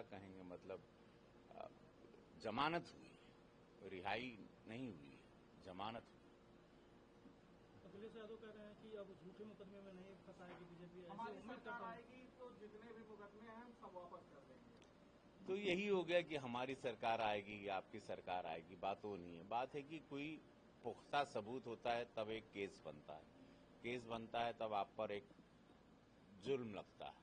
क्या कहेंगे, मतलब जमानत हुई, रिहाई नहीं हुई, जमानत हुई। अखिलेश यादव कह रहे हैं कि अब झूठे मुकदमे में नहीं फंसाएगी बीजेपी, हमारी सरकार आएगी तो जितने भी मुकदमे हैं हम सब वापस कर देंगे। तो यही हो गया कि हमारी सरकार आएगी या आपकी सरकार आएगी, बात वो नहीं है। बात है कि कोई पुख्ता सबूत होता है तब एक केस बनता है, केस बनता है तब आप पर एक जुल्म लगता है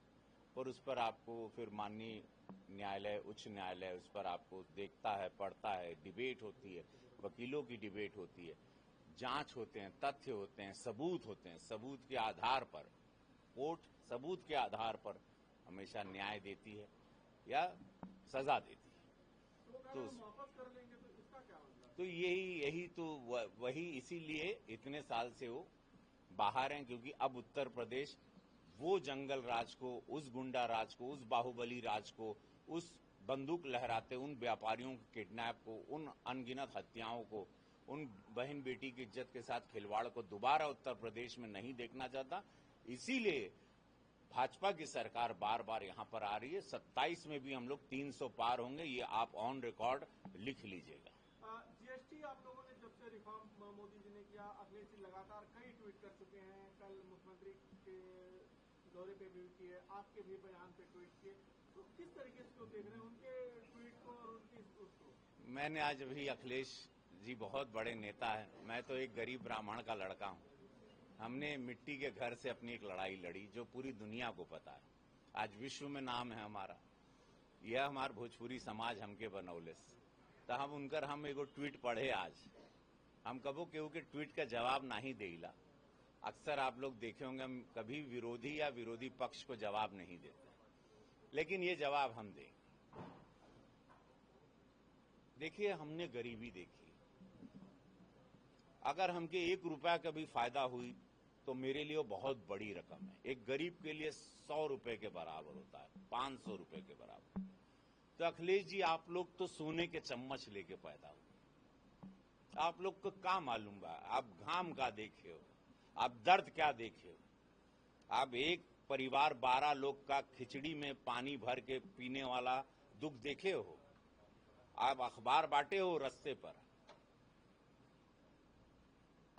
और उस पर आपको फिर माननीय न्यायालय, उच्च न्यायालय उस पर आपको देखता है, पढ़ता है, डिबेट होती है, वकीलों की डिबेट होती है, जांच होते हैं, तथ्य होते हैं, सबूत होते हैं। सबूत के आधार पर कोर्ट सबूत के आधार पर हमेशा न्याय देती है या सजा देती है। तो वापस कर लेंगे तो इसका क्या मतलब? तो यही तो वही इसीलिए इतने साल से वो बाहर हैं, क्योंकि अब उत्तर प्रदेश वो जंगल राज को, उस गुंडा राज को, उस बाहुबली राज को, उस बंदूक लहराते उन व्यापारियों के किडनैप को, उन अनगिनत हत्याओं को, उन बहन बेटी की इज्जत के साथ खिलवाड़ को दोबारा उत्तर प्रदेश में नहीं देखना चाहता। इसीलिए भाजपा की सरकार बार बार यहां पर आ रही है। 27 में भी हम लोग 300 पार होंगे, ये आप ऑन रिकॉर्ड लिख लीजिएगा। जीएसटी आप लोगों ने जब से रिफॉर्म मोदी जी ने किया, अखिलेश जी लगातार कई ट्वीट कर चुके हैं, कल मुख्यमंत्री के दौरे पे भी किए, आपके भी बयान पे ट्वीट किए, तो किस तरीके से देख रहे हैं उनके ट्वीट को और उनकी उसको? मैंने आज अभी, अखिलेश जी बहुत बड़े नेता है, मैं तो एक गरीब ब्राह्मण का लड़का हूं। हमने मिट्टी के घर से अपनी एक लड़ाई लड़ी जो पूरी दुनिया को पता है, आज विश्व में नाम है हमारा। यह हमार भोजपुरी समाज हमके बनौले, तो हम एगो ट्वीट पढ़े आज, हम कबो केहू के ट्वीट का जवाब नहीं देला। अक्सर आप लोग देखे होंगे हम कभी विरोधी या विरोधी पक्ष को जवाब नहीं देते, लेकिन ये जवाब हम देंगे। देखिए, हमने गरीबी देखी, अगर हमके 1 रुपया का भी फायदा हुई तो मेरे लिए वो बहुत बड़ी रकम है। एक गरीब के लिए 100 रुपए के बराबर होता है, 500 रुपए के बराबर। तो अखिलेश जी, आप लोग तो सोने के चम्मच लेके पैदा हुए, आप लोग को क्या मालूम बा, आप घाम का देखे हो, आप दर्द क्या देखे हो। आप एक परिवार 12 लोग का खिचड़ी में पानी भर के पीने वाला दुख देखे हो, आप अखबार बांटे हो रास्ते पर,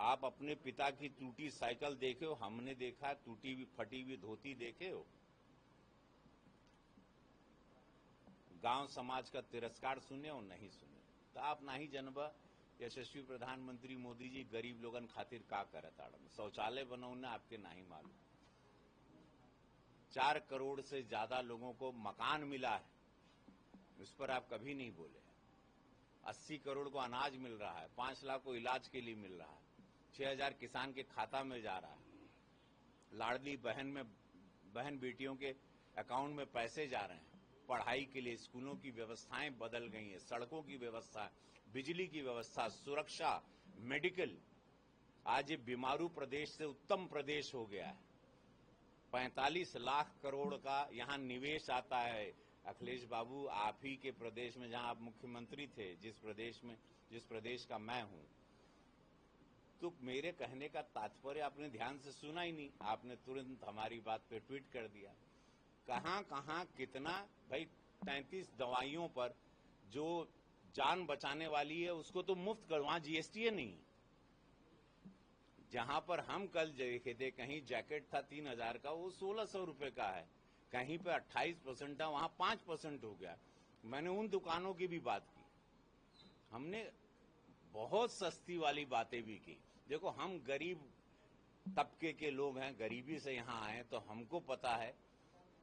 आप अपने पिता की टूटी साइकिल देखे हो, हमने देखा टूटी हुई फटी हुई धोती देखे हो। गांव समाज का तिरस्कार सुने हो, नहीं सुने, तो आप ना ही जनबा यशस्वी प्रधानमंत्री मोदी जी गरीब लोगन खातिर का करत आड़न। शौचालय बनौने आपके नहीं मालूम। 4 करोड़ से ज्यादा लोगों को मकान मिला है, उस पर आप कभी नहीं बोले। 80 करोड़ को अनाज मिल रहा है, 5 लाख को इलाज के लिए मिल रहा है, 6000 किसान के खाता में जा रहा है, लाडली बहन बेटियों के अकाउंट में पैसे जा रहे हैं, पढ़ाई के लिए स्कूलों की व्यवस्थाएं बदल गई हैं, सड़कों की व्यवस्था, बिजली की व्यवस्था, सुरक्षा, मेडिकल। आज ये बीमारू प्रदेश से उत्तम प्रदेश हो गया है। 45 लाख करोड़ का यहां निवेश आता है। अखिलेश बाबू, आप ही के प्रदेश में जहां आप मुख्यमंत्री थे, जिस प्रदेश का मैं हूं, तो मेरे कहने का तात्पर्य आपने ध्यान से सुना ही नहीं, आपने तुरंत हमारी बात पे ट्वीट कर दिया। कहां कितना भाई, 33 दवाइयों पर जो जान बचाने वाली है उसको तो मुफ्त कर, वहां जीएसटी है नहीं। जहां पर हम कल देखे थे, कहीं जैकेट था 3000 का, वो 1600 रुपए का है, कहीं पे 28% था, वहां 5% हो गया। मैंने उन दुकानों की भी बात की, हमने बहुत सस्ती वाली बातें भी की। देखो, हम गरीब तबके के लोग हैं, गरीबी से यहां आए, तो हमको पता है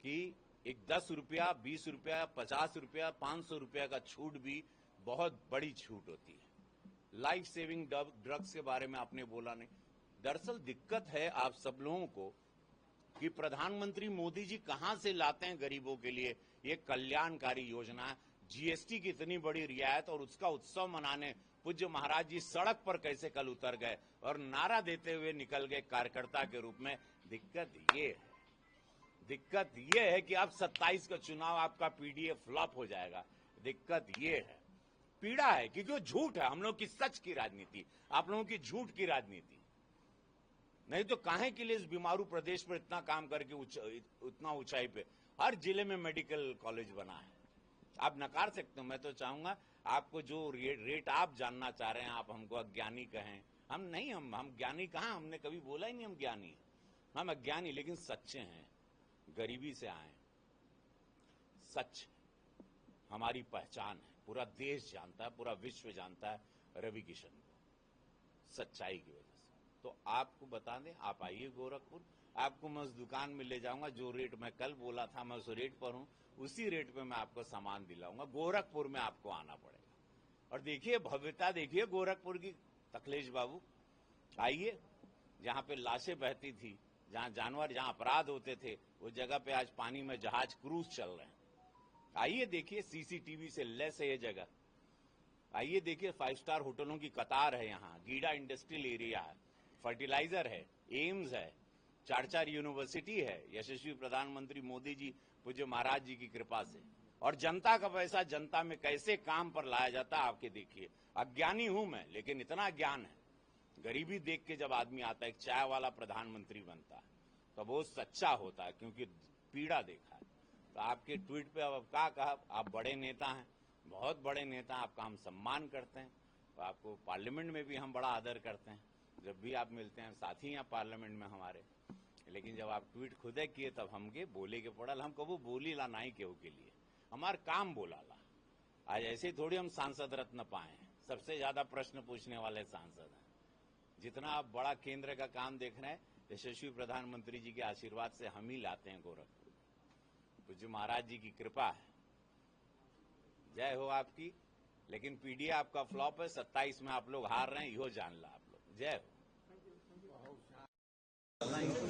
कि एक 10 रुपया, 20 रुपया, 50 रुपया, 500 रुपया का छूट भी बहुत बड़ी छूट होती है। लाइफ सेविंग ड्रग्स के बारे में आपने बोला नहीं। दरअसल दिक्कत है आप सब लोगों को कि प्रधानमंत्री मोदी जी कहां से लाते हैं गरीबों के लिए ये कल्याणकारी योजना। जीएसटी की इतनी बड़ी रियायत और उसका उत्सव मनाने पूज्य महाराज जी सड़क पर कैसे कल उतर गए और नारा देते हुए निकल गए कार्यकर्ता के रूप में। दिक्कत ये है कि अब 27 का चुनाव आपका पीडीए फ्लॉप हो जाएगा। दिक्कत ये है, पीड़ा है, क्योंकि वो झूठ है। हम लोगों की सच की राजनीति, आप लोगों की झूठ की राजनीति। नहीं तो काहे के लिए इस बीमारू प्रदेश पर इतना काम करके उतना ऊंचाई पे हर जिले में मेडिकल कॉलेज बना है, आप नकार सकते हो। मैं तो चाहूंगा आपको जो रेट आप जानना चाह रहे हैं, आप हमको अज्ञानी कहें, हम नहीं, हम ज्ञानी कहाँ, हमने कभी बोला ही नहीं हम ज्ञानी हैं। हम अज्ञानी लेकिन सच्चे हैं, गरीबी से आए, सच हमारी पहचान है, पूरा देश जानता है, पूरा विश्व जानता है रवि किशन को, सच्चाई की वजह से। तो आपको बता दें, आप आइए गोरखपुर, आपको मैं उस दुकान में ले जाऊंगा, जो रेट मैं कल बोला था मैं उस रेट पर हूं, उसी रेट पे मैं आपको सामान दिलाऊंगा। गोरखपुर में आपको आना पड़ेगा और देखिए भव्यता, देखिए गोरखपुर की। अखिलेश बाबू आइए, जहां पे लाशें बहती थी, जहां जानवर, जहां अपराध होते थे, वो जगह पे आज पानी में जहाज क्रूज चल रहे हैं। आइए देखिए, सीसीटीवी से लेस है ये जगह। आइए देखिए, 5 स्टार होटलों की कतार है यहाँ, गीडा इंडस्ट्रियल एरिया है, फर्टिलाइजर है, एम्स है, 4 यूनिवर्सिटी है, यशस्वी प्रधानमंत्री मोदी जी, पूज्य महाराज जी की कृपा से। और जनता का पैसा जनता में कैसे काम पर लाया जाता है, आपके देखिए। अज्ञानी हूं मैं, लेकिन इतना ज्ञान है, गरीबी देख के जब आदमी आता है, एक चाय वाला प्रधानमंत्री बनता है, तो वो सच्चा होता है, क्योंकि पीड़ा देखा है। तो आपके ट्वीट पे अब क्या कहा, आप बड़े नेता हैं, बहुत बड़े नेता, आपका हम सम्मान करते हैं, तो आपको पार्लियामेंट में भी हम बड़ा आदर करते हैं, जब भी आप मिलते हैं, साथी हैं पार्लियामेंट में हमारे। लेकिन जब आप ट्वीट खुदे किए तब हमके बोले के पड़ल, हम कबू बोली ला नहीं केहू के लिए, हमार काम बोला ला। आज ऐसे थोड़ी हम सांसद रत्न पाए हैं, सबसे ज्यादा प्रश्न पूछने वाले सांसद हैं। जितना आप बड़ा केंद्र का काम देख रहे हैं, यशस्वी प्रधानमंत्री जी के आशीर्वाद से हम ही लाते हैं गोरखपुर। पूज्य महाराज जी की कृपा है, जय हो आपकी। लेकिन पीडीए आपका फ्लॉप है, 27 में आप लोग हार रहे हैं, यो जान ला आप लोग। जय हो।